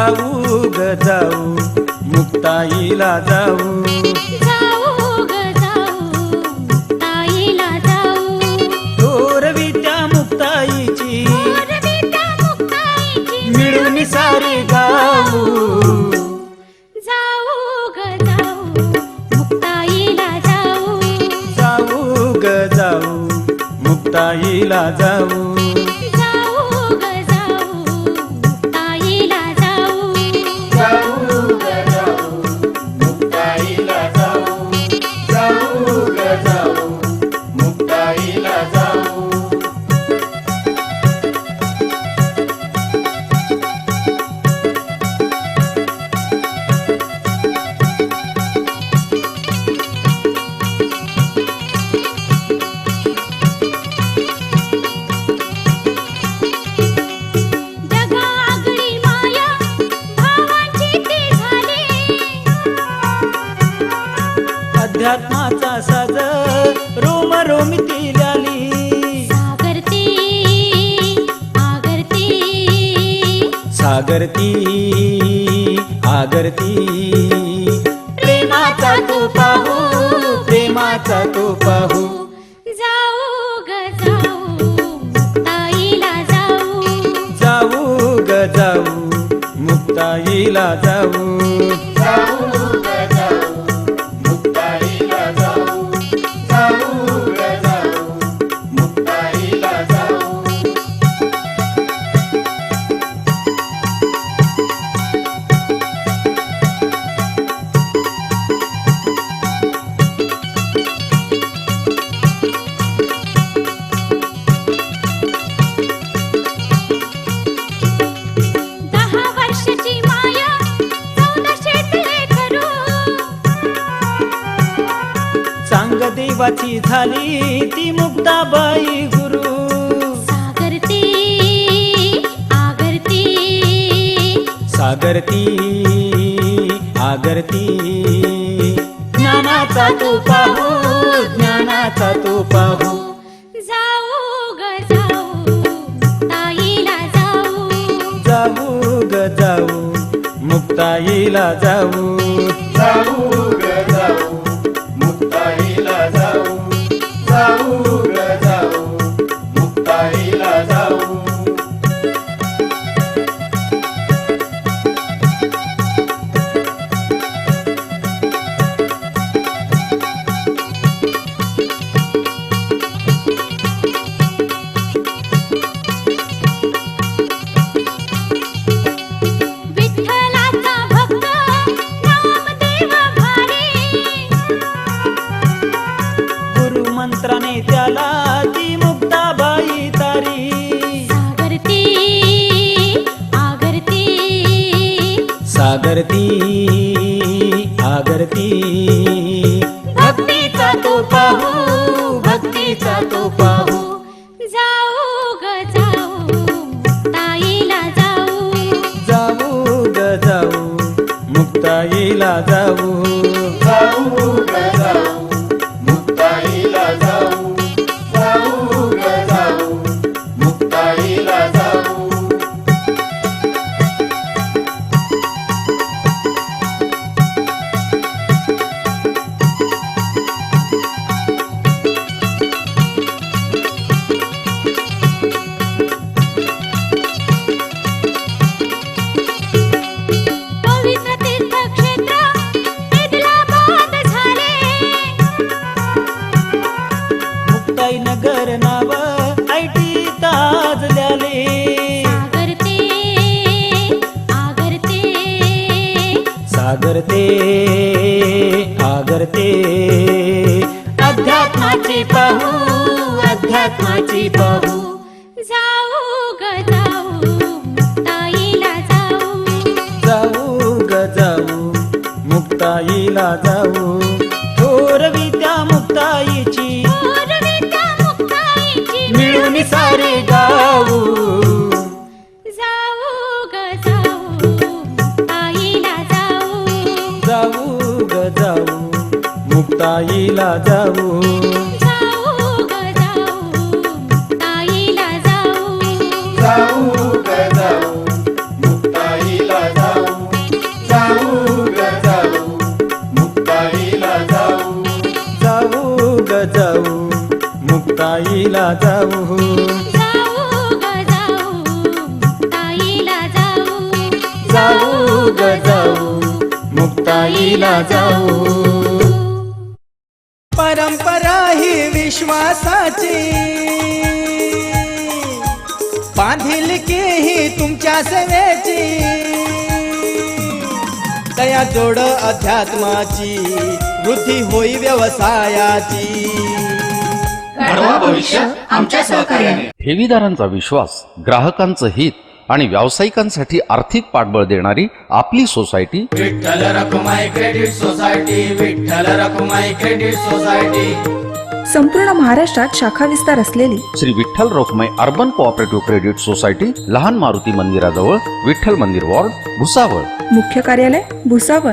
जाऊ ग जाऊ मुक्ताईला जाऊ जाऊ ग जाऊ मुक्ताईला जाऊ थोरवित्या मुक्ताईची थोरवित्या मुक्ताईची मिळून सारे गाऊ जाऊ ग जाऊ मुक्ताईला जाऊ जाऊ ग जाऊ मुक्ताईला जाऊ जाऊ ग जाऊ मुक्ताईला जाऊ जाऊ ग जाऊ मुक्ताईला जाऊ जाऊ ग जाऊ मुक्ताईला जाऊ जगागडी माया भावांची ती झाली अध्यात्माचा साज रोम रोमिती लाली सागरती आगरती सागरती आगरती प्रेमाचा तो पाहू प्रेमाचा तो पाहू जाऊ ग जाऊ मुक्ताईला जाऊ जाऊ ग जाऊ मुक्ताईला जाऊ जाऊ ग जाऊ मुक्ताईला जाऊ जाऊ ग जाऊ मुक्ताईला जाऊ दहा वर्षाची माया 1400 करू सांग देवाची झाली ती मुक्ताबाई गुरु सागरती आगरती सागरती आगरती ज्ञानाचा तो पाहू ज्ञानाचा तो पाहू जाऊ ग जाऊ मुक्ताईला जाऊ जाऊ ग जाऊ मुक्ताईला जाऊ जाऊ ग जाऊ मुक्ताईला जाऊ जाऊ ग जाऊ मुक्ताईला जाऊ विठ्ठलाचा भक्त नामदेव भारी गुरु मंत्राने त्याला ती मुक्ताबाई तारी सागरती आगरती सागरती आगरती भक्तीचा तो पाहू भक्तीचा तो पाहू जाऊ ग जाऊ मुक्ताईला जाऊ जाऊ ग जाऊ मुक्ताईला जाऊ जाऊ ग जाऊ मुक्ताईला जाऊ जाऊ ग जाऊ मुक्ताईला जाऊ पवित्र तीर्थक्षेत्र ऐदलाबाद झाले मुक्ताई नगर नाव ऐटी ताजल्याले सागरते आगरते सागरते आगरते अध्यात्माची पाहू अध्यात्माची पाहू जाऊ ग जाऊ मुक्ताईला जाऊ जाऊ ग जाऊ मुक्ताईला जाऊ थोरवित्या मुक्ताईची थोरवित्या मुक्ताईची मिळून सारे गाऊ जाऊ ग जाऊ मुक्ताईला जाऊ जाऊ ग जाऊ मुक्ताईला जाऊ जाऊ ग जाऊ मुक्ताईला जाऊ जाऊ ग जाऊ मुक्ताईला जाऊ जाऊ जाऊ ग जाऊ मुक्ताईला जाऊ जाऊ ग जाऊ मुक्ताईला जाऊ परंपरा ही विश्वासाची बांधिलकी ही तुमच्या सेवेची तया जोड अध्यात्माची वृद्धी होई व्यवसायाची घडवा भविष्य आमच्या सहकार्याने. ठेवीदारांचा विश्वास, ग्राहकांचं हित आणि व्यावसायिकांसाठी आर्थिक पाठबळ देणारी आपली society Vitthal Rakhumai credit society. Vitthal Rakhumai credit society. संपूर्ण महाराष्ट्रात शाखा विस्तार असलेली Shri Vitthal Rakhumai urban cooperative credit society, लहान मारुती मंदिराजवळ, विठ्ठल मंदिर वॉर्ड, भुसावळ. मुख्य कार्यालय भुसावळ.